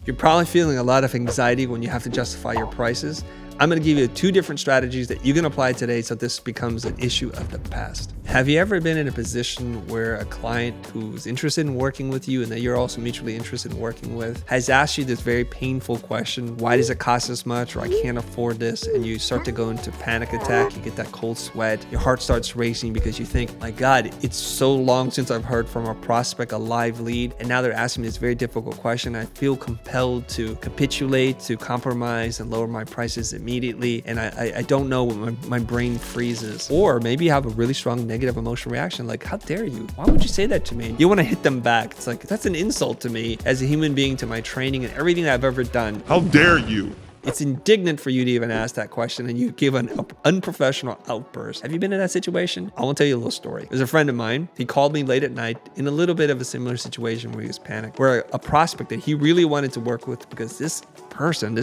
You're probably feeling a lot of anxiety when you have to justify your prices. I'm going to give you 2 different strategies that you can apply today so this becomes an issue of the past. Have you ever been in a position where a client who's interested in working with you and that you're also mutually interested in working with has asked you this very painful question, why does it cost this much, or I can't afford this, and you start to go into panic attack, you get that cold sweat, your heart starts racing because you think, my God, it's so long since I've heard from a prospect, a live lead, and now they're asking me this very difficult question. I feel compelled to capitulate, to compromise and lower my prices immediately, and I don't know when my brain freezes. Or maybe you have a really strong negative emotional reaction, like, how dare you? Why would you say that to me? You want to hit them back. It's like, that's an insult to me as a human being, to my training and everything I've ever done. How dare you? It's indignant for you to even ask that question, and you give an unprofessional outburst. Have you been in that situation? I want to tell you a little story. There's a friend of mine. He called me late at night in a little bit of a similar situation where he was panicked, where a prospect that he really wanted to work with, because this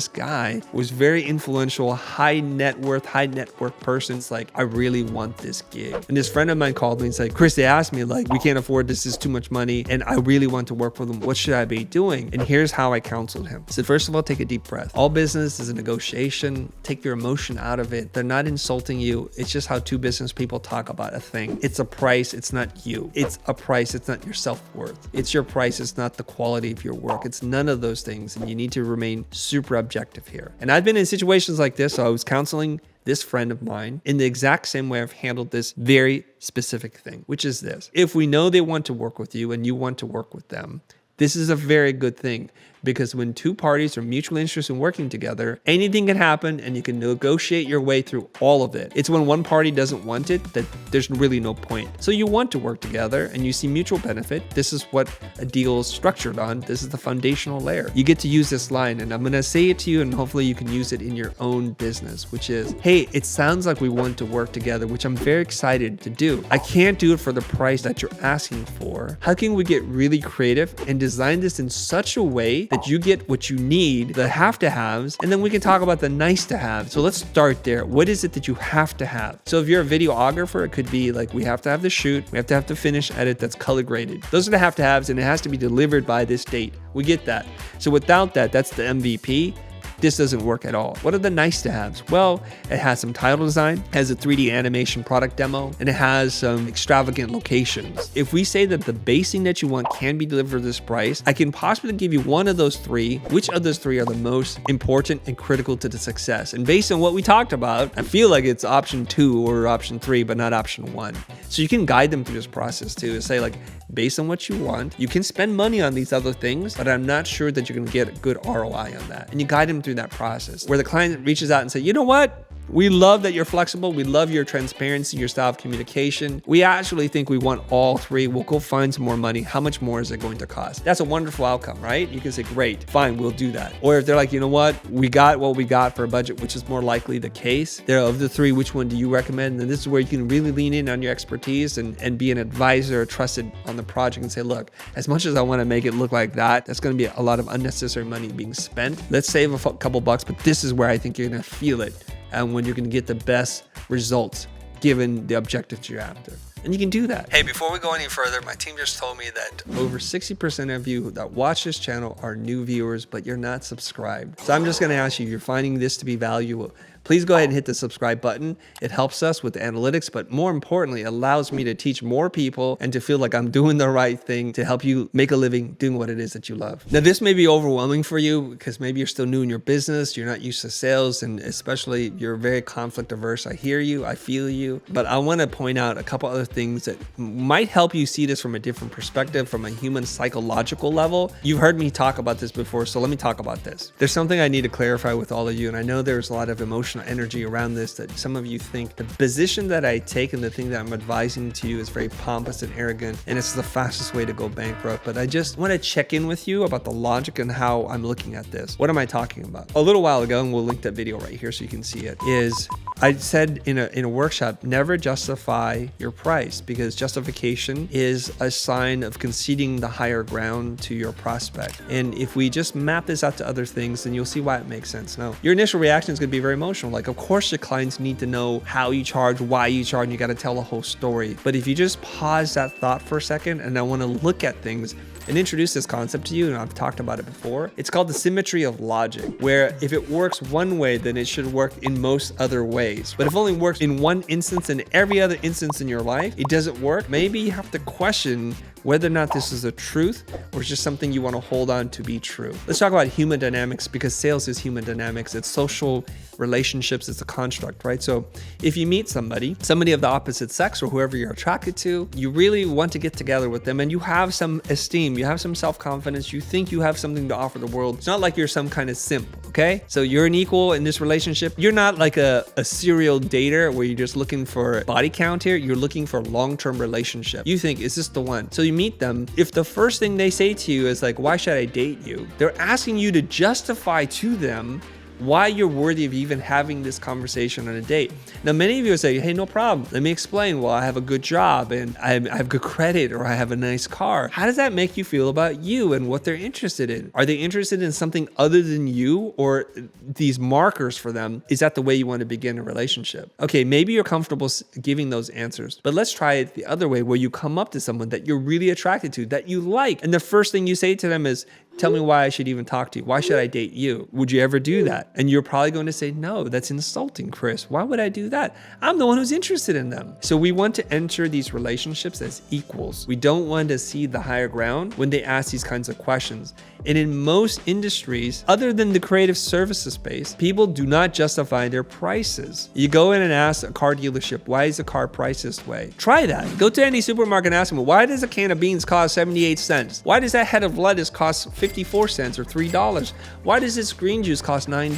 guy was very influential, high network person. It's like, I really want this gig. And this friend of mine called me and said, Chris, they asked me, like, we can't afford this is too much money, and I really want to work with them. What should I be doing? And here's how I counseled him. I said, first of all, take a deep breath. All business is a negotiation. Take your emotion out of it. They're not insulting you. It's just how 2 business people talk about a thing. It's a price. It's not you. It's a price. It's not your self-worth. It's your price. It's not the quality of your work. It's none of those things. And you need to remain super objective here. And I've been in situations like this. So I was counseling this friend of mine in the exact same way I've handled this very specific thing, which is this. If we know they want to work with you and you want to work with them, this is a very good thing, because when 2 parties are mutually interested in working together, anything can happen and you can negotiate your way through all of it. It's when one party doesn't want it that there's really no point. So you want to work together and you see mutual benefit. This is what a deal is structured on. This is the foundational layer. You get to use this line, and I'm going to say it to you, and hopefully you can use it in your own business, which is, hey, it sounds like we want to work together, which I'm very excited to do. I can't do it for the price that you're asking for. How can we get really creative and design this in such a way that you get what you need, the have to haves, and then we can talk about the nice to have. So let's start there. What is it that you have to have? So if you're a videographer, it could be like, we have to have the shoot, we have to have the finish edit that's color graded. Those are the have to haves, and it has to be delivered by this date. We get that. So without that, that's the MVP. This doesn't work at all. What are the nice to haves? Well, it has some title design, has a 3D animation product demo, and it has some extravagant locations. If we say that the basing that you want can be delivered at this price, I can possibly give you one of those 3. Which of those 3 are the most important and critical to the success? And based on what we talked about, I feel like it's option 2 or option 3, but not option 1. So you can guide them through this process too, and say, like, based on what you want, you can spend money on these other things, but I'm not sure that you're going to get a good ROI on that. And you guide them through that process where the client reaches out and say, you know what? We love that you're flexible. We love your transparency, your style of communication. We actually think we want all 3. We'll go find some more money. How much more is it going to cost? That's a wonderful outcome, right? You can say, great, fine, we'll do that. Or if they're like, you know what? We got what we got for a budget, which is more likely the case. There, of the 3, which one do you recommend? And this is where you can really lean in on your expertise and be an advisor trusted on the project and say, look, as much as I want to make it look like that, that's going to be a lot of unnecessary money being spent. Let's save a couple bucks, but this is where I think you're going to feel it. And when you're going to get the best results given the objectives you're after. And you can do that. Hey, before we go any further, my team just told me that over 60% of you that watch this channel are new viewers, but you're not subscribed. So I'm just going to ask you, if you're finding this to be valuable, please go ahead and hit the subscribe button. It helps us with the analytics, but more importantly, it allows me to teach more people and to feel like I'm doing the right thing to help you make a living doing what it is that you love. Now, this may be overwhelming for you because maybe you're still new in your business, you're not used to sales, and especially you're very conflict averse. I hear you, I feel you, but I want to point out a couple other things that might help you see this from a different perspective, from a human psychological level. You've heard me talk about this before, so let me talk about this. There's something I need to clarify with all of you, and I know there's a lot of emotional energy around this, that some of you think the position that I take and the thing that I'm advising to you is very pompous and arrogant, and it's the fastest way to go bankrupt. But I just want to check in with you about the logic and how I'm looking at this. What am I talking about? A little while ago, and we'll link that video right here so you can see it, is I said in a workshop, never justify your price, because justification is a sign of conceding the higher ground to your prospect. And if we just map this out to other things, then you'll see why it makes sense. Now, your initial reaction is going to be very emotional. Like, of course, your clients need to know how you charge, why you charge, and you got to tell a whole story. But if you just pause that thought for a second, and I want to look at things and introduce this concept to you, and I've talked about it before. It's called the symmetry of logic, where if it works one way, then it should work in most other ways. But if it only works in one instance and every other instance in your life, it doesn't work, maybe you have to question whether or not this is a truth or it's just something you want to hold on to be true. Let's talk about human dynamics, because sales is human dynamics. It's social relationships. It's a construct, right? So if you meet somebody of the opposite sex or whoever you're attracted to, you really want to get together with them and you have some esteem, you have some self-confidence, you think you have something to offer the world. It's not like you're some kind of simp, okay? So you're an equal in this relationship. You're not like a serial dater where you're just looking for body count here. You're looking for a long-term relationship. You think, is this the one? So you meet them. If the first thing they say to you is like, why should I date you? They're asking you to justify to them why you're worthy of even having this conversation on a date. Now, many of you will say, hey, no problem. Let me explain. Well, I have a good job and I have good credit, or I have a nice car. How does that make you feel about you and what they're interested in? Are they interested in something other than you, or these markers for them? Is that the way you want to begin a relationship? Okay, maybe you're comfortable giving those answers, but let's try it the other way, where you come up to someone that you're really attracted to, that you like, and the first thing you say to them is, tell me why I should even talk to you. Why should I date you? Would you ever do that? And you're probably going to say, no, that's insulting, Chris. Why would I do that? I'm the one who's interested in them. So we want to enter these relationships as equals. We don't want to see the higher ground when they ask these kinds of questions. And in most industries, other than the creative services space, people do not justify their prices. You go in and ask a car dealership, why is the car priced this way? Try that. Go to any supermarket and ask them, why does a can of beans cost 78 cents? Why does that head of lettuce cost 54 cents or $3? Why does this green juice cost $9?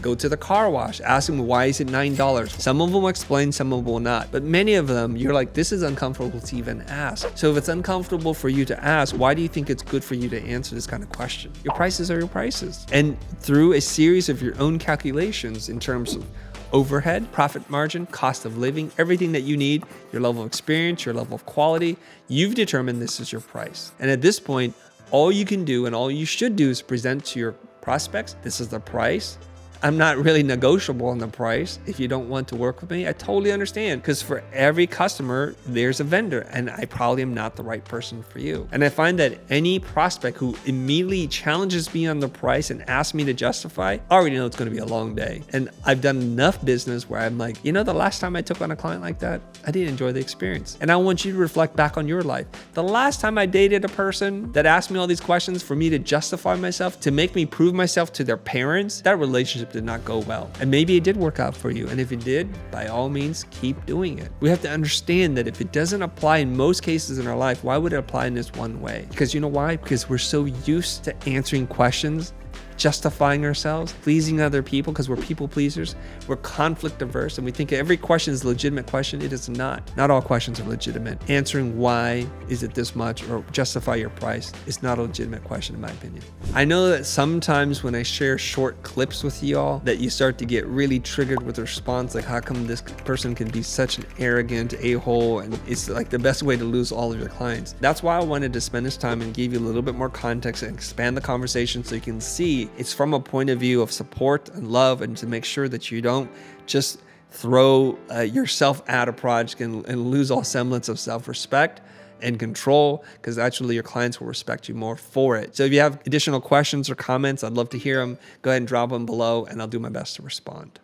Go to the car wash, ask them, why is it $9? Some of them will explain, some of them will not. But many of them, you're like, this is uncomfortable to even ask. So if it's uncomfortable for you to ask, why do you think it's good for you to answer this kind of question? Your prices are your prices. And through a series of your own calculations in terms of overhead, profit margin, cost of living, everything that you need, your level of experience, your level of quality, you've determined this is your price. And at this point, all you can do and all you should do is present to your prospects, this is the price. I'm not really negotiable on the price. If you don't want to work with me, I totally understand, because for every customer, there's a vendor, and I probably am not the right person for you. And I find that any prospect who immediately challenges me on the price and asks me to justify, I already know it's going to be a long day. And I've done enough business where I'm like, the last time I took on a client like that, I didn't enjoy the experience. And I want you to reflect back on your life. The last time I dated a person that asked me all these questions for me to justify myself, to make me prove myself to their parents, that relationship did not go well. And maybe it did work out for you. And if it did, by all means, keep doing it. We have to understand that if it doesn't apply in most cases in our life, why would it apply in this one way? Because you know why? Because we're so used to answering questions, justifying ourselves, pleasing other people, because we're people pleasers. We're conflict averse, and we think every question is a legitimate question. It is not. Not all questions are legitimate. Answering why is it this much, or justify your price, is not a legitimate question in my opinion. I know that sometimes when I share short clips with y'all, that you start to get really triggered with a response, like how come this person can be such an arrogant a-hole, and it's like the best way to lose all of your clients. That's why I wanted to spend this time and give you a little bit more context and expand the conversation so you can see it's from a point of view of support and love, and to make sure that you don't just throw yourself at a project and lose all semblance of self-respect and control, because actually your clients will respect you more for it. So if you have additional questions or comments, I'd love to hear them. Go ahead and drop them below, and I'll do my best to respond.